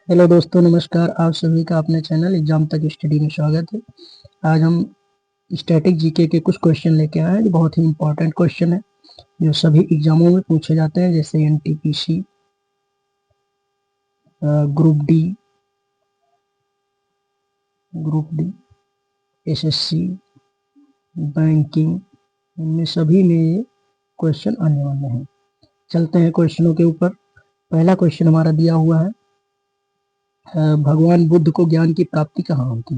Hello दोस्तों, नमस्कार। आप सभी का अपने चैनल एग्जाम तक स्टडी में स्वागत है। आज हम स्टैटिक जीके के कुछ क्वेश्चन लेके आए हैं जो बहुत ही इंपॉर्टेंट क्वेश्चन है, जो सभी एग्जामों में पूछे जाते हैं, जैसे NTPC, group D, SSC, banking, इनमें सभी में ये क्वेश्चन आने वाले हैं। चलते हैं क्वेश्चनों के ऊपर। पहला क्वेश्चन हमारा दिया हुआ है, भगवान बुद्ध को ज्ञान की प्राप्ति कहाँ हुई थी?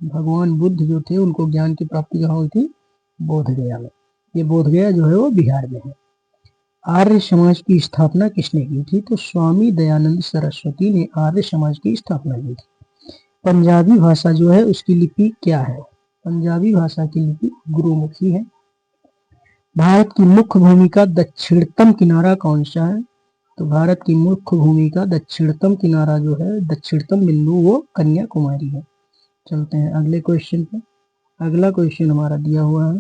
भगवान बुद्ध जो थे उनको ज्ञान की प्राप्ति कहाँ हुई थी? बोधगया में। ये बोधगया जो है वो बिहार में है। आर्य समाज की स्थापना किसने की थी? तो स्वामी दयानंद सरस्वती ने आर्य समाज की स्थापना की थी। पंजाबी भाषा जो है उसकी लिपि क्या है? पंजाबी भाषा की लिपि गुरुमुखी है। भारत की मुख्य भूमि का दक्षिणतम किनारा कौन सा है? तो भारत की मुख्य भूमि का दक्षिणतम किनारा जो है, दक्षिणतम बिंदु, वो कन्याकुमारी है। चलते हैं अगले क्वेश्चन पे। अगला क्वेश्चन हमारा दिया हुआ है,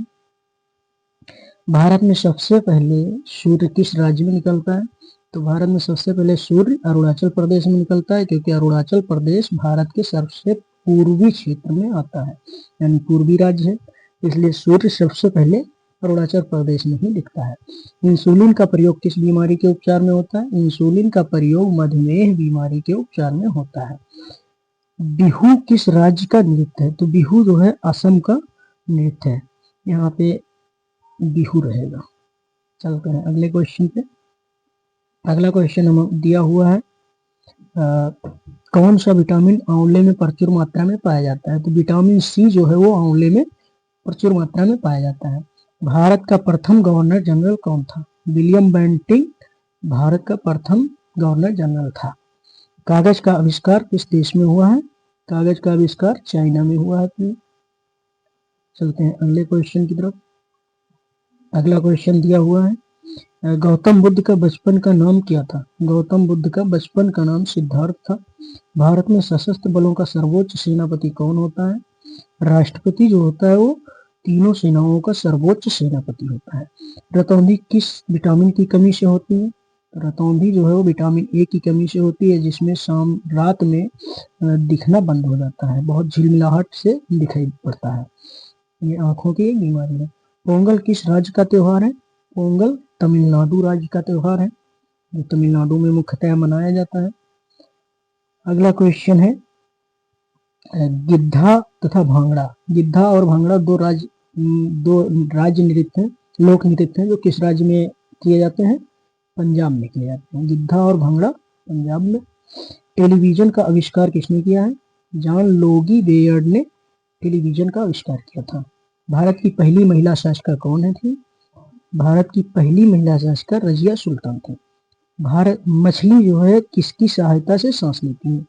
भारत में सबसे पहले सूर्य किस राज्य में निकलता है? तो भारत में सबसे पहले सूर्य अरुणाचल प्रदेश में निकलता है, क्योंकि अरुणाचल प्रदेश भारत के सबसे पूर्वी क्षेत्र में आता है, यानी पूर्वी राज्य है, इसलिए सूर्य सबसे पहले अरुणाचल प्रदेश में ही दिखता है। इंसुलिन का प्रयोग किस बीमारी के उपचार में होता है? इंसुलिन का प्रयोग मधुमेह बीमारी के उपचार में होता है। बिहू किस राज्य का नृत्य है? तो बिहू जो है असम का नृत्य है, यहाँ पे बिहू रहेगा। चलते हैं अगले क्वेश्चन पे। अगला क्वेश्चन हम दिया हुआ है, कौन सा विटामिन आंवले में प्रचुर मात्रा में पाया जाता है? तो विटामिन सी जो है वो आंवले में प्रचुर मात्रा में पाया जाता है। भारत का प्रथम गवर्नर जनरल कौन था? विलियम बेंटिंक भारत का प्रथम गवर्नर जनरल था। कागज का आविष्कार किस देश में हुआ है? कागज का आविष्कार चाइना में हुआ है। चलते हैं अगले क्वेश्चन की तरफ। अगला क्वेश्चन दिया हुआ है, गौतम बुद्ध का बचपन का नाम क्या था? गौतम बुद्ध का बचपन का नाम सिद्धार्थ था। भारत में सशस्त्र बलों का सर्वोच्च सेनापति कौन होता है? राष्ट्रपति जो होता है वो तीनों सेनाओं का सर्वोच्च सेनापति होता है। रतौंधी किस विटामिन की कमी से होती है? रतौंधी जो है वो विटामिन ए की कमी से होती है, जिसमें शाम रात में दिखना बंद हो जाता है, बहुत झिलमिलाहट से दिखाई पड़ता है, ये आंखों की एक बीमारी है। पोंगल किस राज्य का त्योहार है? पोंगल तमिलनाडु राज्य का त्योहार है, जो तमिलनाडु में मुख्यतः मनाया जाता है। अगला क्वेश्चन है, गिद्धा तथा भांगड़ा, गिद्धा और भांगड़ा दो राज्य नृत्य हैं, लोक नृत्य हैं, जो किस राज्य में किए जाते हैं? पंजाब में किए जाते हैं। गिद्धा और भांगड़ा पंजाब में। टेलीविजन का आविष्कार किसने किया है? जॉन लोगी बेयर्ड ने टेलीविजन का आविष्कार किया था। भारत की पहली महिला शासिका कौन थी? भारत की पहली महिला शासिका रजिया सुल्तान थी। भारत मछली जो है किसकी सहायता से सांस लेती है?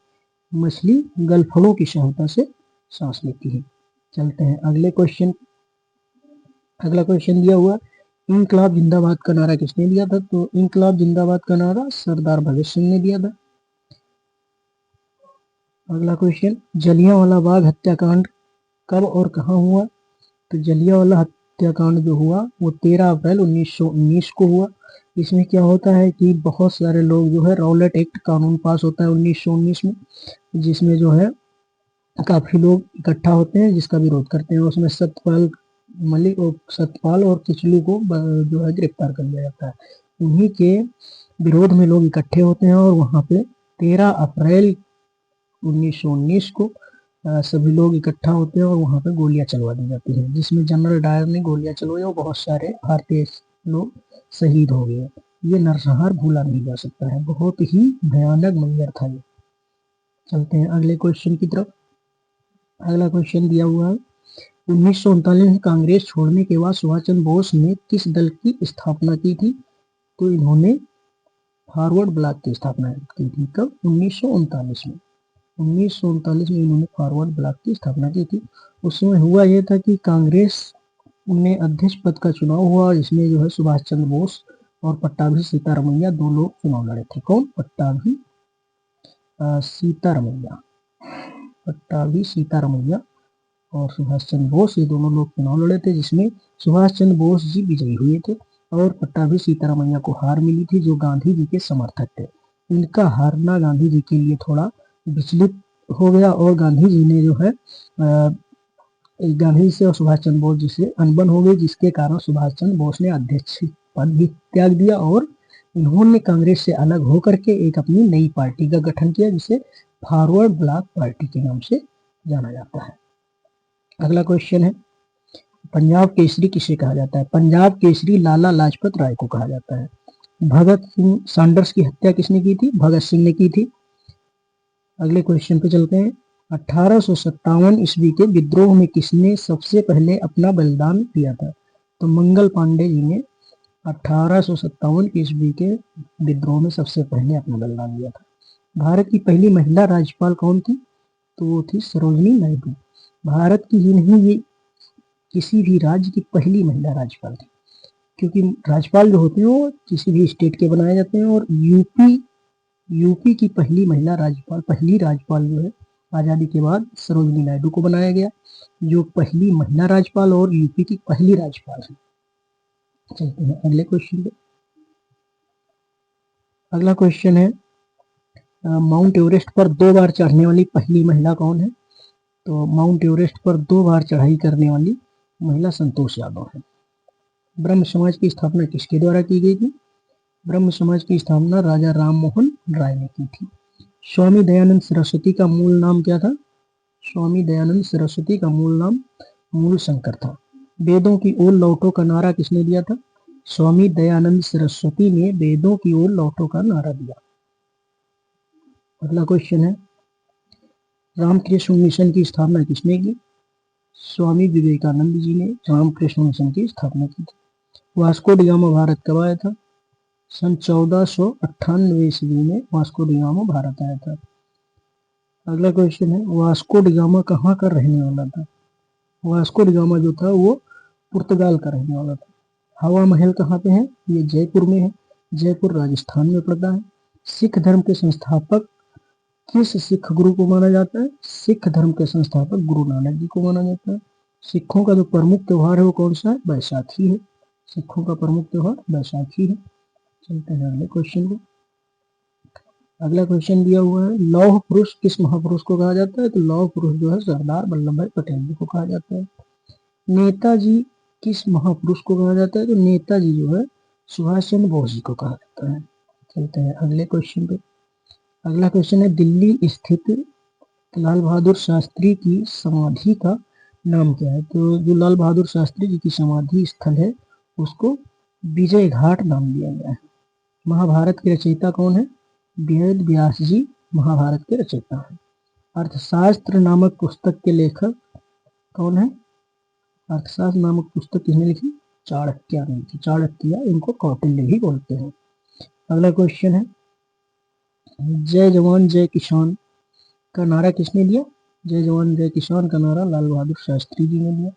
मछली गलफड़ों की सहायता से सांस लेती है। चलते हैं अगले क्वेश्चन। अगला क्वेश्चन दिया हुआ, इंकलाब जिंदाबाद का नारा किसने दिया था? तो इंकलाब जिंदाबाद का नारा सरदार भगत सिंह ने दिया था। अगला क्वेश्चन, जलियांवाला बाग हत्याकांड कब और कहाँ हुआ? तो जलियांवाला हत्याकांड जो हुआ वो 13 अप्रैल 1919 को हुआ। इसमें क्या होता है कि बहुत सारे लोग जो है, रॉलेट एक्ट कानून पास होता है 1919 में, जिसमें जो है काफी लोग इकट्ठा होते हैं जिसका विरोध करते हैं। उसमें सतपाल और किचलू को जो है गिरफ्तार कर लिया जाता है। उन्हीं के विरोध में लोग इकट्ठे होते हैं और वहां पे 13 अप्रैल 1919 को सभी लोग इकट्ठा होते हैं और वहां पे गोलियां चलवा दी जाती हैं, जिसमें जनरल डायर ने गोलियां चलवाई और बहुत सारे भारतीय लोग शहीद हो गए। ये नरसंहार भूला नहीं जा सकता है, बहुत ही भयानक मंजर था ये। चलते हैं अगले क्वेश्चन की तरफ। अगला क्वेश्चन दिया हुआ है, 1939 में कांग्रेस छोड़ने के बाद सुभाष चंद्र बोस ने किस दल की स्थापना की थी? तो इन्होंने फॉरवर्ड ब्लॉक की स्थापना की थी। कब? 1939 में। 1939 में इन्होंने फॉरवर्ड ब्लॉक की स्थापना की थी। उस समय हुआ यह था कि कांग्रेस में अध्यक्ष पद का चुनाव हुआ, जिसमें जो है सुभाष चंद्र बोस और पट्टाभी सीतारमैया दो लोग चुनाव लड़े थे। कौन? पट्टाभी सीतारमैया, पट्टाभी सीतारमैया और सुभाष चंद्र बोस, ये दोनों लोग चुनाव लड़े थे, जिसमें सुभाष चंद्र बोस जी विजयी हुए थे और पट्टाभी सीतारमैया को हार मिली थी, जो गांधी जी के समर्थक थे। इनका हारना गांधी जी के लिए थोड़ा विचलित हो गया और गांधी जी ने जो है गांधी से और सुभाष चंद्र बोस जी से अनबन हो गई, जिसके कारण सुभाष चंद्र बोस ने अध्यक्ष पद भी त्याग दिया और इन्होंने कांग्रेस से अलग होकर के एक अपनी नई पार्टी का गठन किया, जिसे फॉरवर्ड ब्लॉक पार्टी के नाम से जाना जाता है। अगला क्वेश्चन है, पंजाब केसरी किसे कहा जाता है? पंजाब केसरी लाला लाजपत राय को कहा जाता है। भगत सिंह सैंडर्स की हत्या किसने की थी? भगत सिंह ने की थी। अगले क्वेश्चन पे चलते हैं। 1857 ईस्वी के विद्रोह में किसने सबसे पहले अपना बलिदान दिया था? तो मंगल पांडे जी ने 1857 ईस्वी के विद्रोह में सबसे पहले अपना बलिदान दिया था। भारत की पहली महिला राज्यपाल कौन थी? तो वो थी सरोजनी नायडू। भारत की ही नहीं, ये किसी भी राज्य की पहली महिला राज्यपाल थी, क्योंकि राज्यपाल जो होते हैं वो किसी भी स्टेट के बनाए जाते हैं, और यूपी की पहली महिला राज्यपाल, पहली राज्यपाल जो है आज़ादी के बाद सरोजनी नायडू को बनाया गया, जो पहली महिला राज्यपाल और यूपी की पहली राज्यपाल है। चलते हैं अगले क्वेश्चन पे। अगला क्वेश्चन है, माउंट एवरेस्ट पर 2 बार चढ़ने वाली पहली महिला कौन है? तो माउंट एवरेस्ट पर 2 बार चढ़ाई करने वाली महिला संतोष यादव है। ब्रह्म समाज की स्थापना किसके द्वारा की गई थी? ब्रह्म समाज की स्थापना राजा राम मोहन राय ने की थी। स्वामी दयानंद सरस्वती का मूल नाम क्या था? स्वामी दयानंद सरस्वती का मूल नाम मूल शंकर था। वेदों की ओर लौटो का नारा किसने दिया था? स्वामी दयानंद सरस्वती ने वेदों की ओर लौटो का नारा दिया। अगला क्वेश्चन है, रामकृष्ण मिशन की स्थापना किसने की? स्वामी विवेकानंद जी ने रामकृष्ण मिशन की स्थापना की थी। वास्को डी गामा भारत कब आया था? सन 1498 ईस्वी में वास्को डी गामा भारत आया था। अगला क्वेश्चन है, वास्को डी गामा कहाँ का रहने वाला था? वास्को डी गामा जो था वो पुर्तगाल का रहने वाला था। हवा महल कहाँ पे है? ये जयपुर में है। जयपुर राजस्थान में पड़ता है। सिख धर्म के संस्थापक किस सिख गुरु को माना जाता है? सिख धर्म के संस्थापक गुरु नानक जी को माना जाता है। सिखों का जो प्रमुख त्योहार है वो कौन सा है? बैसाखी है। सिखों का प्रमुख त्योहार बैसाखी है। चलते हैं अगले क्वेश्चन पे। अगला क्वेश्चन दिया हुआ है, लौह पुरुष किस महापुरुष को कहा जाता है? तो लौह पुरुष जो है सरदार वल्लभ भाई पटेल जी को कहा जाता है। नेताजी किस महापुरुष को कहा जाता है? तो नेताजी जो है सुभाष चंद्र बोस जी को कहा जाता है। चलते हैं अगले क्वेश्चन पे। अगला क्वेश्चन है, दिल्ली स्थित लाल बहादुर शास्त्री की समाधि का नाम क्या है? तो जो लाल बहादुर शास्त्री जी की समाधि स्थल है उसको विजय घाट नाम दिया गया है। महाभारत के रचयिता कौन है? वेद व्यास जी महाभारत के रचयिता हैं। अर्थशास्त्र नामक पुस्तक के लेखक कौन है? अर्थशास्त्र नामक पुस्तक किसने लिखी? चाणक्य ने लिखी। चाणक्य, इनको कौटिल्य भी बोलते हैं। अगला क्वेश्चन है, जय जवान जय किसान का नारा किसने दिया? जय जवान जय किसान का नारा लाल बहादुर शास्त्री जी ने दिया।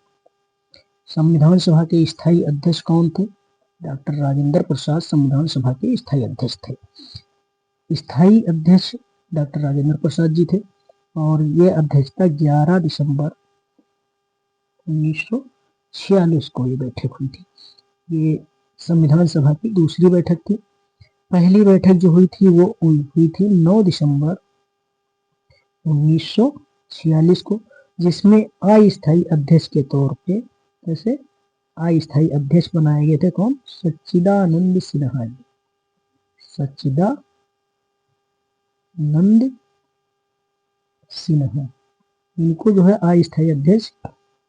संविधान सभा के स्थायी अध्यक्ष कौन थे? डॉक्टर राजेंद्र प्रसाद संविधान सभा के स्थायी अध्यक्ष थे। स्थायी अध्यक्ष डॉक्टर राजेंद्र प्रसाद जी थे और ये अध्यक्षता 11 दिसंबर 1946 को ये बैठक हुई थी। ये संविधान सभा की दूसरी बैठक थी। पहली बैठक जो हुई थी वो हुई थी 9 दिसंबर 1946 को, जिसमें अस्थायी अध्यक्ष के तौर पे जैसे अस्थायी अध्यक्ष बनाए गए थे कौन? सच्चिदानंद सिन्हा जी। सच्चिदानंद सिन्हा, इनको जो है अस्थायी अध्यक्ष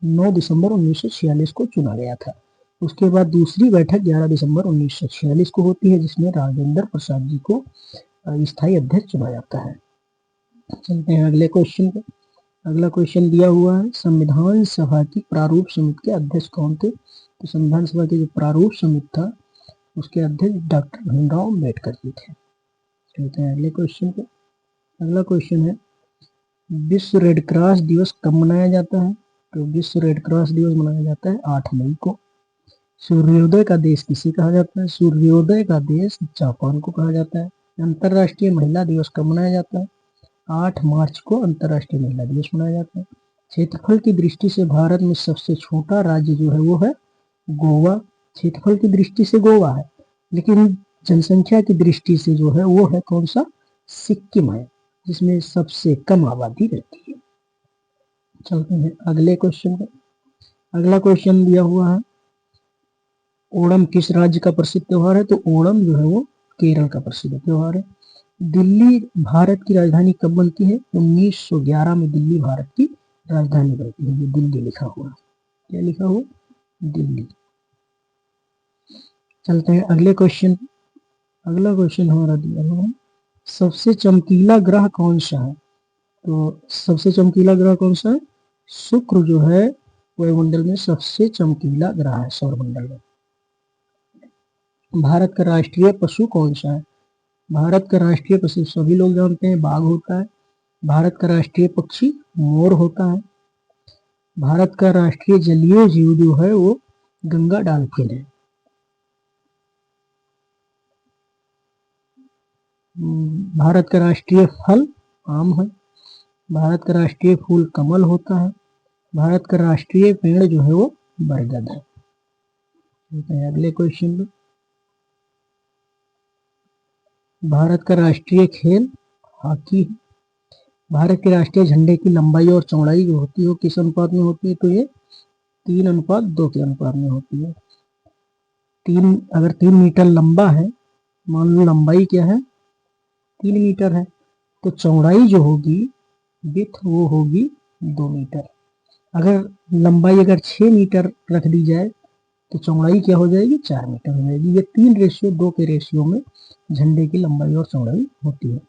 9 दिसंबर 1946 को चुना गया था। उसके बाद दूसरी बैठक 11 दिसंबर 1946 को होती है, जिसमें राजेंद्र प्रसाद जी को स्थायी अध्यक्ष चुना जाता है। चलते हैं अगले क्वेश्चन पे। अगला क्वेश्चन दिया हुआ है, संविधान सभा की प्रारूप समिति के अध्यक्ष कौन थे? तो संविधान सभा की जो प्रारूप समिति था उसके अध्यक्ष डॉक्टर भीमराव अम्बेडकर जी थे। चलते हैं अगले क्वेश्चन पे। अगला क्वेश्चन है, विश्व रेड क्रॉस दिवस कब मनाया जाता है? तो विश्व रेड क्रॉस दिवस मनाया जाता है 8 मई को। सूर्योदय का देश किसे कहा जाता है? सूर्योदय का देश जापान को कहा जाता है। अंतर्राष्ट्रीय महिला दिवस कब मनाया जाता है? 8 मार्च को अंतर्राष्ट्रीय महिला दिवस मनाया जाता है। क्षेत्रफल की दृष्टि से भारत में सबसे छोटा राज्य जो है वो है गोवा। क्षेत्रफल की दृष्टि से गोवा है, लेकिन जनसंख्या की दृष्टि से जो है वो है कौन सा? सिक्किम है। जिसमें सबसे कम आबादी रहती है। चलते हैं अगले क्वेश्चन पर। अगला क्वेश्चन दिया हुआ है, ओणम किस राज्य का प्रसिद्ध त्योहार है? तो ओणम जो है वो केरल का प्रसिद्ध त्योहार है। दिल्ली भारत की राजधानी कब बनती है? 1911 में दिल्ली भारत की राजधानी बनती है। ये दिल्ली लिखा हुआ, क्या लिखा हुआ? दिल्ली। चलते हैं अगले क्वेश्चन। अगला क्वेश्चन हमारा दिया हुआ है, सबसे चमकीला ग्रह कौन सा है? तो सबसे चमकीला ग्रह कौन सा है? शुक्र जो है वायुमंडल में सबसे चमकीला ग्रह है सौरमंडल में। भारत का राष्ट्रीय पशु कौन सा है? भारत का राष्ट्रीय पशु सभी लोग जानते हैं, बाघ होता है। भारत का राष्ट्रीय पक्षी मोर होता है। भारत का राष्ट्रीय जलीय जीव जो है वो गंगा डॉल्फिन है। भारत का राष्ट्रीय फल आम है। भारत का राष्ट्रीय फूल कमल होता है। भारत का राष्ट्रीय पेड़ जो है वो बरगद है। अगले क्वेश्चन में, भारत का राष्ट्रीय खेल हॉकी है। भारत के राष्ट्रीय झंडे की लंबाई और चौड़ाई जो होती है वो किस अनुपात में होती है? तो ये 3:2 के अनुपात में होती है। अगर 3 मीटर लंबा है, मान लो लंबाई क्या है 3 मीटर है, तो चौड़ाई जो होगी विड्थ वो होगी 2 मीटर। अगर लंबाई अगर 6 मीटर रख दी जाए तो चौड़ाई क्या हो जाएगी? 4 मीटर हो जाएगी। ये 3:2 के रेशियो में झंडे की लंबाई और चौड़ाई होती है।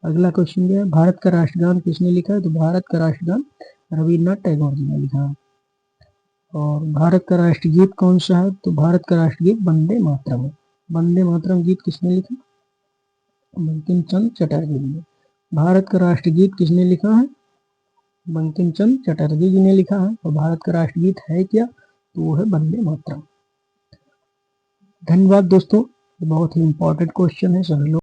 अगला क्वेश्चन क्या है, भारत का राष्ट्रगान किसने लिखा है? तो भारत का राष्ट्रगान रविन्द्रनाथ टैगोर जी ने लिखा है। और भारत का राष्ट्रगीत कौन सा है? तो भारत का राष्ट्रगीत वंदे मातरम है। वंदे मातरम गीत किसने लिखा? बंकिम चंद्र चटर्जी ने। भारत का राष्ट्रगीत किसने लिखा है? बंकिम चंद्र चटर्जी जी ने लिखा है। और भारत का राष्ट्रगीत है क्या? तो वो है वंदे मातरम। धन्यवाद दोस्तों, बहुत ही इंपॉर्टेंट क्वेश्चन है, सभी लोग